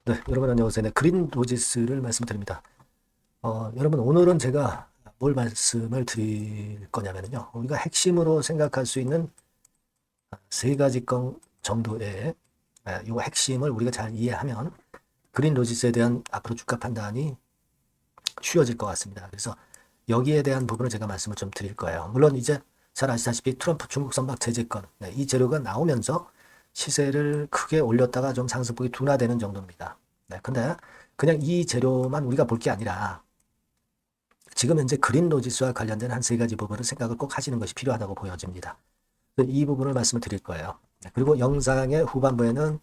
네, 여러분 안녕하세요. 네, 그린 로지스를 말씀드립니다. 여러분 오늘은 제가 뭘 말씀을 드릴 거냐면요. 우리가 핵심으로 생각할 수 있는 세 가지 건 정도의 요 핵심을 우리가 잘 이해하면 그린 로지스에 대한 앞으로 주가 판단이 쉬워질 것 같습니다. 그래서 여기에 대한 부분을 제가 말씀을 좀 드릴 거예요. 물론 이제 잘 아시다시피 트럼프 중국 선박 제재권, 이 재료가 나오면서 시세를 크게 올렸다가 좀 상승폭이 둔화되는 정도입니다. 근데 그냥 이 재료만 우리가 볼 게 아니라 지금 현재 그린 로지스와 관련된 한 세 가지 부분을 생각을 꼭 하시는 것이 필요하다고 보여집니다. 이 부분을 말씀을 드릴 거예요. 그리고 영상의 후반부에는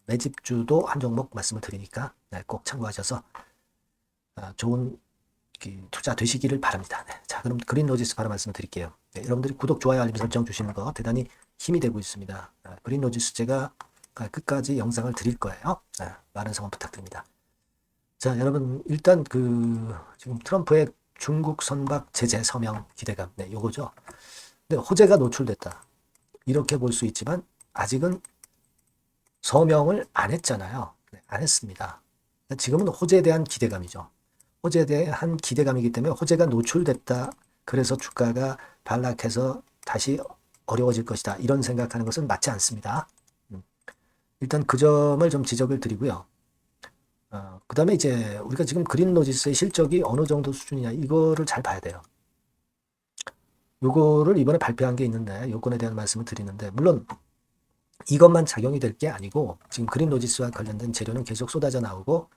매집주도 한 종목 말씀을 드리니까 꼭 참고하셔서 좋은 투자 되시기를 바랍니다. 자, 그럼 그린 로지스 바로 말씀을 드릴게요. 여러분들이 구독, 좋아요, 알림 설정 주시는 거 대단히 힘이 되고 있습니다. 그린 로지스 제가 끝까지 영상을 드릴 거예요. 많은 성원 부탁드립니다. 자, 여러분 일단 지금 트럼프의 중국 선박 제재 서명 기대감, 요거죠. 근데 호재가 노출됐다. 이렇게 볼 수 있지만 아직은 서명을 안 했잖아요. 안 했습니다. 지금은 호재에 대한 기대감이죠. 호재에 대한 기대감이기 때문에 호재가 노출됐다. 그래서 주가가 반락해서 다시 어려워질 것이다. 이런 생각하는 것은 맞지 않습니다. 일단 그 점을 좀 지적을 드리고요. 그 다음에 이제 우리가 지금 그린 로지스의 실적이 어느 정도 수준이냐 이거를 잘 봐야 돼요. 요거를 이번에 발표한 게 있는데 요건에 대한 말씀을 드리는데 물론 이것만 작용이 될 게 아니고 지금 그린 로지스와 관련된 재료는 계속 쏟아져 나오고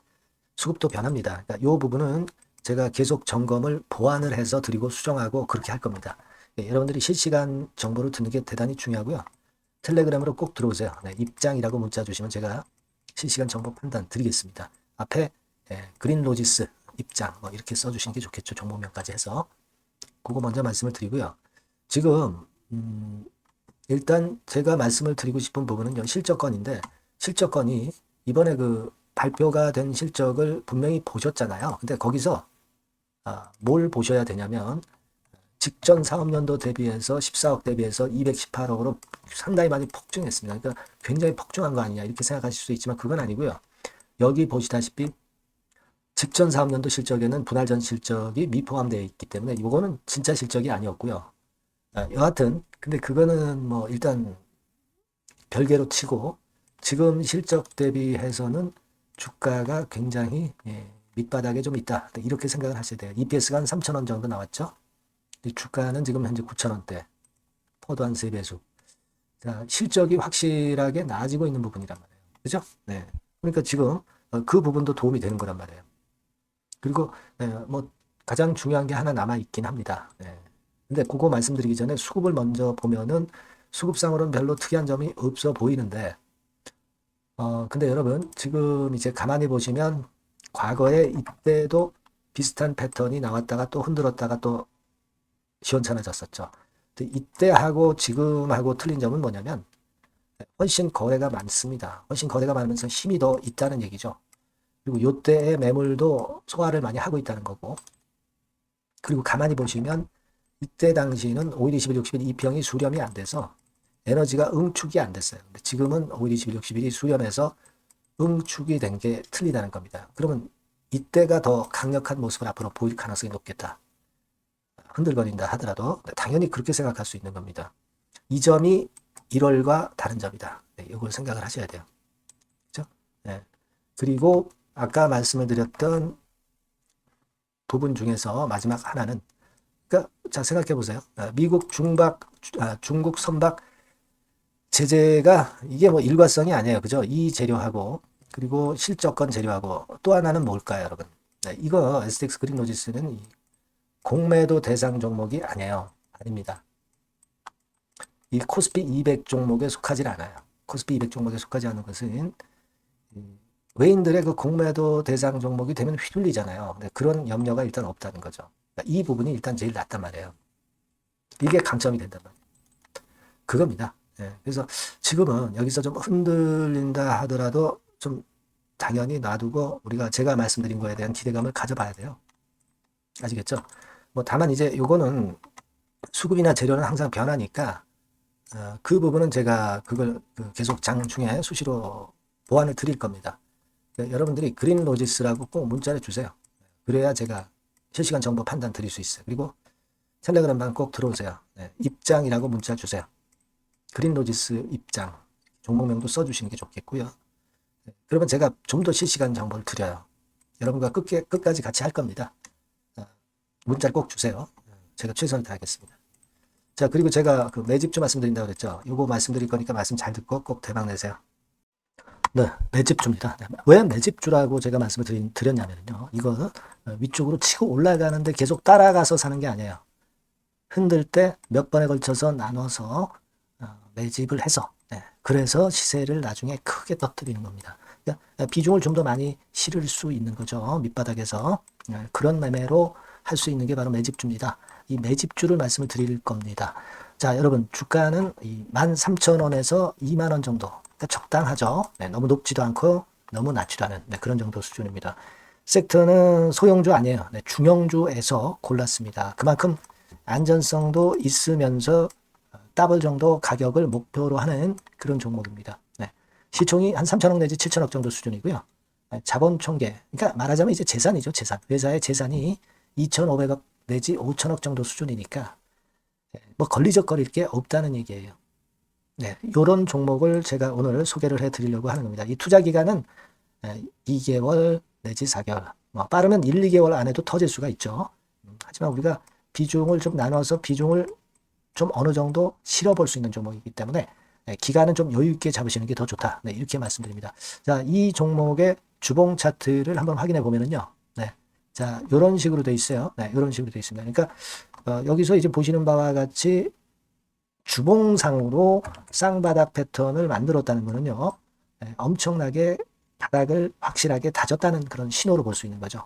수급도 변합니다. 그러니까 이 부분은 제가 계속 점검을 보완을 해서 드리고 수정하고 그렇게 할 겁니다. 여러분들이 실시간 정보를 듣는 게 대단히 중요하고요. 텔레그램으로 꼭 들어오세요. 입장이라고 문자 주시면 제가 실시간 정보 판단 드리겠습니다. 앞에 그린 로지스 입장 이렇게 써주시는 게 좋겠죠. 정보명까지 해서. 그거 먼저 말씀을 드리고요. 지금 일단 제가 말씀을 드리고 싶은 부분은 실적건인데 실적건이 이번에 발표가 된 실적을 분명히 보셨잖아요. 근데 거기서 뭘 보셔야 되냐면 직전 사업년도 대비해서 14억 대비해서 218억으로 상당히 많이 폭증했습니다. 그러니까 굉장히 폭증한 거 아니냐 이렇게 생각하실 수 있지만 그건 아니고요. 여기 보시다시피 직전 사업년도 실적에는 분할 전 실적이 미포함되어 있기 때문에 이거는 진짜 실적이 아니었고요. 여하튼 근데 그거는 뭐 일단 별개로 치고 지금 실적 대비해서는 주가가 굉장히 밑바닥에 좀 있다. 이렇게 생각을 하셔야 돼요. EPS가 한 3,000원 정도 나왔죠. 주가는 지금 현재 9,000원대. 포도 한 3배수. 자, 실적이 확실하게 나아지고 있는 부분이란 말이에요. 그죠? 네. 그러니까 지금 그 부분도 도움이 되는 거란 말이에요. 그리고 뭐 가장 중요한 게 하나 남아 있긴 합니다. 근데 그거 말씀드리기 전에 수급을 먼저 보면은 수급상으로는 별로 특이한 점이 없어 보이는데 근데 여러분 지금 이제 가만히 보시면 과거에 이때도 비슷한 패턴이 나왔다가 또 흔들었다가 또 시원찮아졌었죠. 근데 이때하고 지금하고 틀린 점은 뭐냐면 훨씬 거래가 많습니다. 훨씬 거래가 많으면서 힘이 더 있다는 얘기죠. 그리고 요때의 매물도 소화를 많이 하고 있다는 거고 그리고 가만히 보시면 이때 당시는 5일, 20일, 60일 이평이 수렴이 안 돼서 에너지가 응축이 안 됐어요. 근데 지금은 5일, 20일, 60일이 수렴해서 응축이 된 게 틀리다는 겁니다. 그러면 이때가 더 강력한 모습을 앞으로 보일 가능성이 높겠다. 흔들거린다 하더라도 당연히 그렇게 생각할 수 있는 겁니다. 이 점이 1월과 다른 점이다. 이걸 생각을 하셔야 돼요. 그렇죠? 그리고 아까 말씀을 드렸던 부분 중에서 마지막 하나는 그러니까 자 생각해 보세요. 미국 중국 선박 제재가 이게 뭐 일관성이 아니에요. 그죠? 이 재료하고 그리고 실적권 재료하고 또 하나는 뭘까요, 여러분? 이거 STX 그린 로지스는 공매도 대상 종목이 아니에요. 아닙니다. 이 코스피 200 종목에 속하지 않아요. 코스피 200 종목에 속하지 않은 것은 외인들의 그 공매도 대상 종목이 되면 휘둘리잖아요. 근데 그런 염려가 일단 없다는 거죠. 그러니까 이 부분이 일단 제일 낫단 말이에요. 이게 강점이 된단 말이에요. 그겁니다. 그래서 지금은 여기서 좀 흔들린다 하더라도 좀 당연히 놔두고 우리가 제가 말씀드린 거에 대한 기대감을 가져봐야 돼요. 아시겠죠? 뭐 다만 이제 요거는 수급이나 재료는 항상 변하니까 그 부분은 제가 그걸 계속 장중에 수시로 보완을 드릴 겁니다. 여러분들이 그린 로지스라고 꼭 문자를 주세요. 그래야 제가 실시간 정보 판단 드릴 수 있어요. 그리고 텔레그램방 꼭 들어오세요. 입장이라고 문자 주세요. 그린 로지스 입장. 종목명도 써주시는 게 좋겠고요. 그러면 제가 좀 더 실시간 정보를 드려요. 여러분과 끝까지 같이 할 겁니다. 문자를 꼭 주세요. 제가 최선을 다하겠습니다. 자, 그리고 제가 그 매집주 말씀드린다고 그랬죠. 요거 말씀드릴 거니까 말씀 잘 듣고 꼭 대박 내세요. 네, 매집주입니다. 왜 매집주라고 제가 말씀을 드렸냐면요. 이거 위쪽으로 치고 올라가는데 계속 따라가서 사는 게 아니에요. 흔들 때 몇 번에 걸쳐서 나눠서 매집을 해서 그래서 시세를 나중에 크게 터뜨리는 겁니다. 그러니까 비중을 좀 더 많이 실을 수 있는 거죠. 밑바닥에서 그런 매매로 할 수 있는 게 바로 매집주입니다. 이 매집주를 말씀을 드릴 겁니다. 자, 여러분 주가는 13,000원에서 2만원 정도, 그러니까 적당하죠. 너무 높지도 않고 너무 낮지도 않은 그런 정도 수준입니다. 섹터는 소형주 아니에요. 중형주에서 골랐습니다. 그만큼 안전성도 있으면서 더블 정도 가격을 목표로 하는 그런 종목입니다. 시총이 한 3천억 내지 7천억 정도 수준이고요. 자본 총계, 그러니까 말하자면 이제 재산이죠. 재산. 회사의 재산이 2,500억 내지 5천억 정도 수준이니까 뭐 걸리적거릴 게 없다는 얘기예요. 이런 종목을 제가 오늘 소개를 해드리려고 하는 겁니다. 이 투자 기간은 2개월 내지 4개월, 빠르면 1, 2개월 안에도 터질 수가 있죠. 하지만 우리가 비중을 좀 나눠서 비중을 좀 어느 정도 실어볼 수 있는 종목이기 때문에 기간은 좀 여유 있게 잡으시는 게 더 좋다. 이렇게 말씀드립니다. 자, 이 종목의 주봉 차트를 한번 확인해 보면은요. 자, 이런 식으로 돼 있어요. 이런 식으로 돼 있습니다. 그러니까 여기서 이제 보시는 바와 같이 주봉상으로 쌍바닥 패턴을 만들었다는 거는요. 엄청나게 바닥을 확실하게 다졌다는 그런 신호로 볼 수 있는 거죠.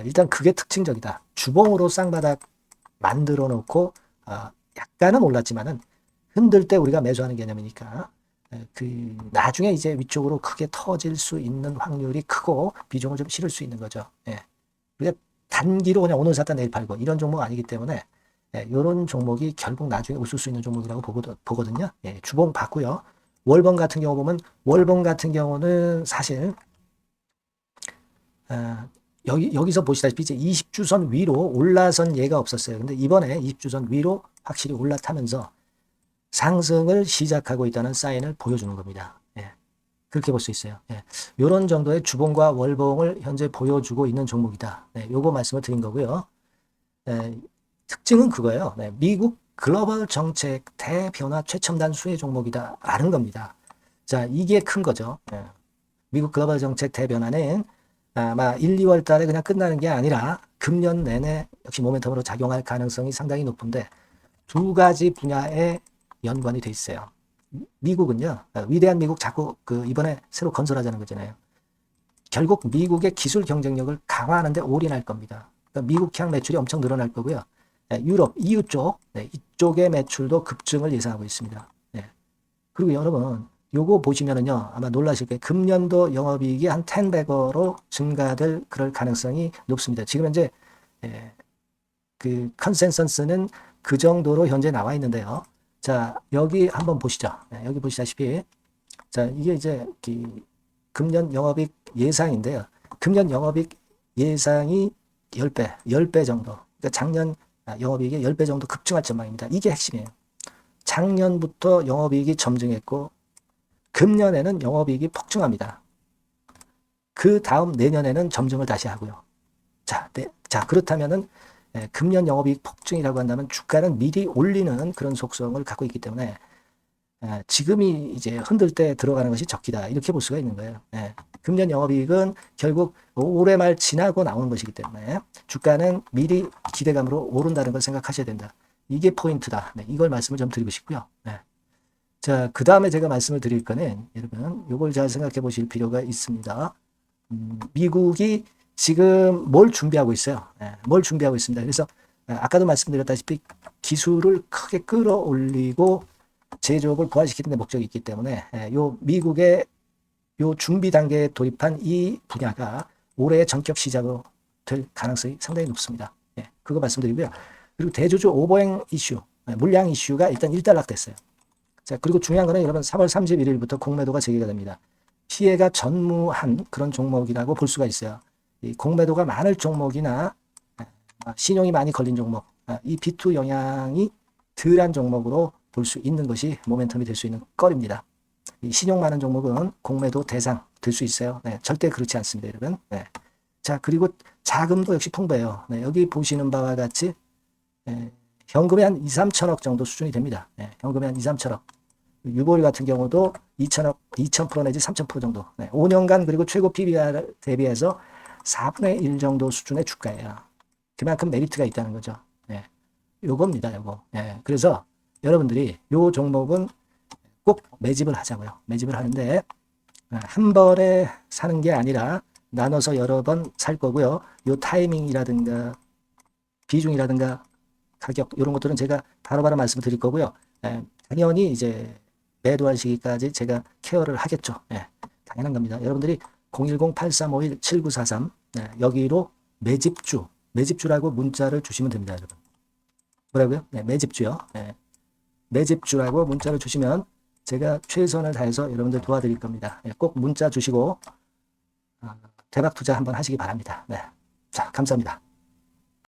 일단 그게 특징적이다. 주봉으로 쌍바닥 만들어 놓고 약간은 올랐지만은 흔들 때 우리가 매수하는 개념이니까 그 나중에 이제 위쪽으로 크게 터질 수 있는 확률이 크고 비중을 좀 실을 수 있는 거죠. 우리가 단기로 그냥 오늘 샀다 내일 팔고 이런 종목 아니기 때문에 이런 종목이 결국 나중에 웃을 수 있는 종목이라고 보거든요. 주봉 봤고요. 월봉 같은 경우 보면 월봉 같은 경우는 사실 여기서 보시다시피 이제 20주선 위로 올라선 예가 없었어요. 근데 이번에 20주선 위로 확실히 올라타면서 상승을 시작하고 있다는 사인을 보여주는 겁니다. 그렇게 볼 수 있어요. 이런 정도의 주봉과 월봉을 현재 보여주고 있는 종목이다. 요거 말씀을 드린 거고요. 특징은 그거예요. 미국 글로벌 정책 대변화 최첨단 수혜 종목이다 라는 겁니다. 자, 이게 큰 거죠. 미국 글로벌 정책 대변화는 아마 1, 2월 달에 그냥 끝나는 게 아니라 금년 내내 역시 모멘텀으로 작용할 가능성이 상당히 높은데 두 가지 분야에 연관이 돼 있어요. 미국은요, 위대한 미국 자꾸 이번에 새로 건설하자는 거잖아요. 결국 미국의 기술 경쟁력을 강화하는데 올인할 겁니다. 그러니까 미국향 매출이 엄청 늘어날 거고요. 유럽, EU 쪽, 이쪽의 매출도 급증을 예상하고 있습니다. 그리고 여러분, 요거 보시면은요, 아마 놀라실 거예요. 금년도 영업이익이 한 10배로 증가될 그럴 가능성이 높습니다. 지금 현재 그 컨센서스는 그 정도로 현재 나와 있는데요. 자, 여기 한번 보시죠. 여기 보시다시피, 자, 이게 이제 금년 영업이익 예상인데요. 금년 영업이익 예상이 10배 정도. 그러니까 작년 영업이익이 10배 정도 급증할 전망입니다. 이게 핵심이에요. 작년부터 영업이익이 점증했고, 금년에는 영업이익이 폭증합니다. 그 다음 내년에는 점증을 다시 하고요. 자, 그렇다면은 금년 영업이익 폭증이라고 한다면 주가는 미리 올리는 그런 속성을 갖고 있기 때문에 지금이 이제 흔들 때 들어가는 것이 적기다 이렇게 볼 수가 있는 거예요. 금년 영업이익은 결국 올해 말 지나고 나오는 것이기 때문에 주가는 미리 기대감으로 오른다는 걸 생각하셔야 된다. 이게 포인트다. 이걸 말씀을 좀 드리고 싶고요. 자, 그 다음에 제가 말씀을 드릴 거는 여러분 이걸 잘 생각해 보실 필요가 있습니다. 미국이 지금 뭘 준비하고 있어요. 뭘 준비하고 있습니다. 그래서 아까도 말씀드렸다시피 기술을 크게 끌어올리고 제조업을 부활시키는 데 목적이 있기 때문에 요 미국의 요 준비 단계에 돌입한 이 분야가 올해 전격 시작으로 될 가능성이 상당히 높습니다. 그거 말씀드리고요. 그리고 대주주 오버행 이슈, 물량 이슈가 일단 일단락됐어요. 자, 그리고 중요한 거는 여러분 3월 31일부터 공매도가 재개가 됩니다. 피해가 전무한 그런 종목이라고 볼 수가 있어요. 이 공매도가 많을 종목이나 신용이 많이 걸린 종목, 이 B2 영향이 덜한 종목으로 볼 수 있는 것이 모멘텀이 될 수 있는 거리입니다. 이 신용 많은 종목은 공매도 대상 될 수 있어요. 네, 절대 그렇지 않습니다, 여러분. 네. 자, 그리고 자금도 역시 풍부해요. 네, 여기 보시는 바와 같이 현금이 한 2, 3천억 정도 수준이 됩니다. 네, 현금이 한 2, 3천억. 유보율 같은 경우도 2천억, 2,000% 내지 3,000% 정도. 네, 5년간 그리고 최고 PBR 대비해서 4분의 1 정도 수준의 주가예요. 그만큼 메리트가 있다는 거죠. 네, 요겁니다, 요거. 네, 그래서 여러분들이 요 종목은 꼭 매집을 하자고요. 매집을 하는데 한 번에 사는 게 아니라 나눠서 여러 번 살 거고요. 요 타이밍이라든가 비중이라든가 가격 이런 것들은 제가 바로바로 말씀을 드릴 거고요. 당연히 이제 매도할 시기까지 제가 케어를 하겠죠. 당연한 겁니다. 여러분들이 010-8351-7943 여기로 매집주라고 문자를 주시면 됩니다. 여러분. 뭐라고요? 매집주요. 매집주라고 문자를 주시면 제가 최선을 다해서 여러분들 도와드릴 겁니다. 꼭 문자 주시고 대박 투자 한번 하시기 바랍니다. 자, 감사합니다.